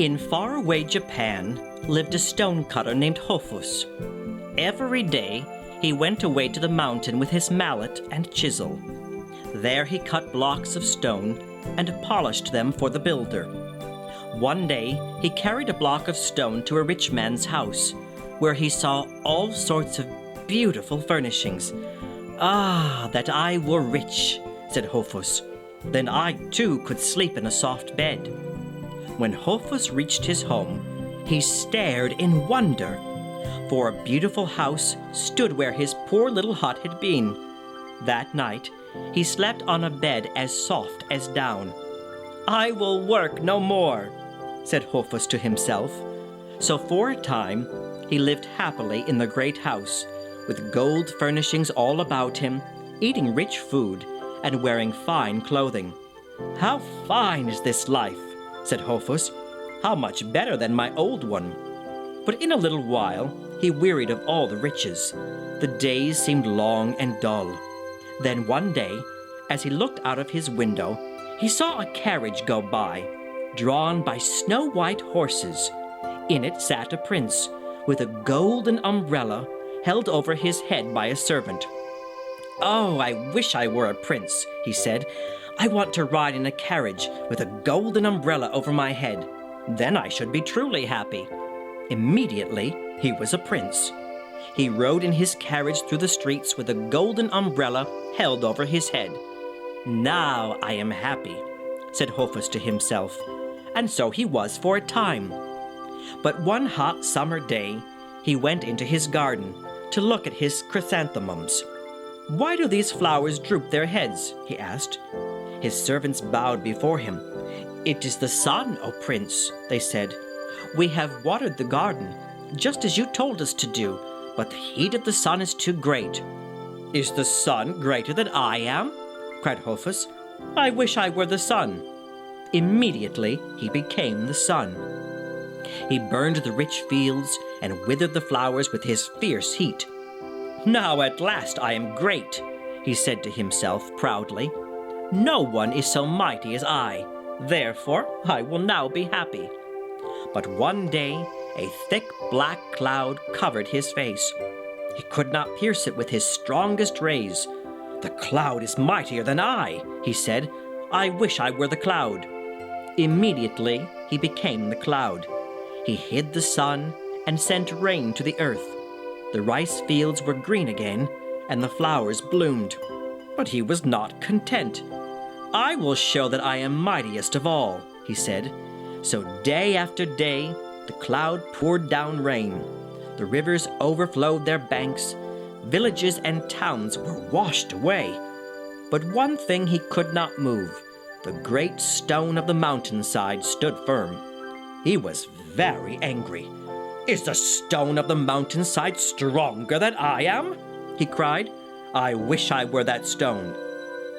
In faraway Japan lived a stonecutter named Hofus. Every day he went away to the mountain with his mallet and chisel. There he cut blocks of stone and polished them for the builder. One day he carried a block of stone to a rich man's house, where he saw all sorts of beautiful furnishings. "Ah, that I were rich," said Hofus. "Then I too could sleep in a soft bed." When Hofus reached his home, he stared in wonder, for a beautiful house stood where his poor little hut had been. That night, he slept on a bed as soft as down. "I will work no more," said Hofus to himself. So for a time, he lived happily in the great house, with gold furnishings all about him, eating rich food, and wearing fine clothing. "How fine is this life," said Hofus. "How much better than my old one." But in a little while, he wearied of all the riches. The days seemed long and dull. Then one day, as he looked out of his window, he saw a carriage go by, drawn by snow-white horses. In it sat a prince, with a golden umbrella held over his head by a servant. "Oh, I wish I were a prince," he said. "I want to ride in a carriage with a golden umbrella over my head. Then I should be truly happy." Immediately, he was a prince. He rode in his carriage through the streets with a golden umbrella held over his head. "Now I am happy," said Hofus to himself, and so he was for a time. But one hot summer day, he went into his garden to look at his chrysanthemums. "Why do these flowers droop their heads?" he asked. His servants bowed before him. "It is the sun, O Prince," they said. "We have watered the garden, just as you told us to do, but the heat of the sun is too great." "Is the sun greater than I am?" cried Hofus. "I wish I were the sun." Immediately he became the sun. He burned the rich fields and withered the flowers with his fierce heat. "Now at last I am great," he said to himself proudly. "No one is so mighty as I. Therefore I will now be happy." But one day a thick black cloud covered his face. He could not pierce it with his strongest rays. "The cloud is mightier than I," he said. "I wish I were the cloud." Immediately he became the cloud. He hid the sun and sent rain to the earth. The rice fields were green again, and the flowers bloomed. But he was not content. "I will show that I am mightiest of all," he said. So day after day, the cloud poured down rain. The rivers overflowed their banks. Villages and towns were washed away. But one thing he could not move. The great stone of the mountainside stood firm. He was very angry. "Is the stone of the mountainside stronger than I am?" he cried. "I wish I were that stone."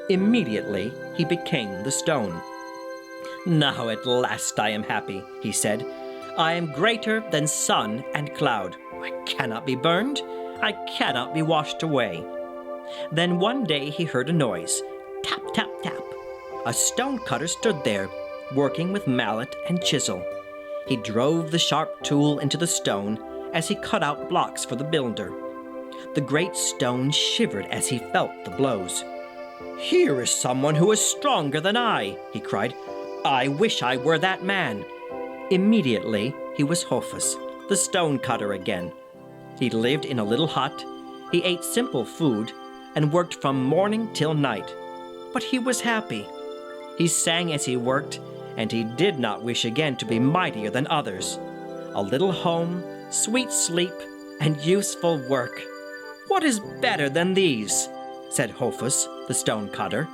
Immediately he became the stone. "Now at last I am happy," he said. "I am greater than sun and cloud. I cannot be burned. I cannot be washed away." Then one day he heard a noise. Tap, tap, tap. A stonecutter stood there, working with mallet and chisel. He drove the sharp tool into the stone as he cut out blocks for the builder. The great stone shivered as he felt the blows. "Here is someone who is stronger than I," he cried. "I wish I were that man." Immediately he was Hofus, the stonecutter again. He lived in a little hut. He ate simple food and worked from morning till night. But he was happy. He sang as he worked, and he did not wish again to be mightier than others. A little home, sweet sleep, and useful work. "What is better than these?" said Hofus, the stonecutter.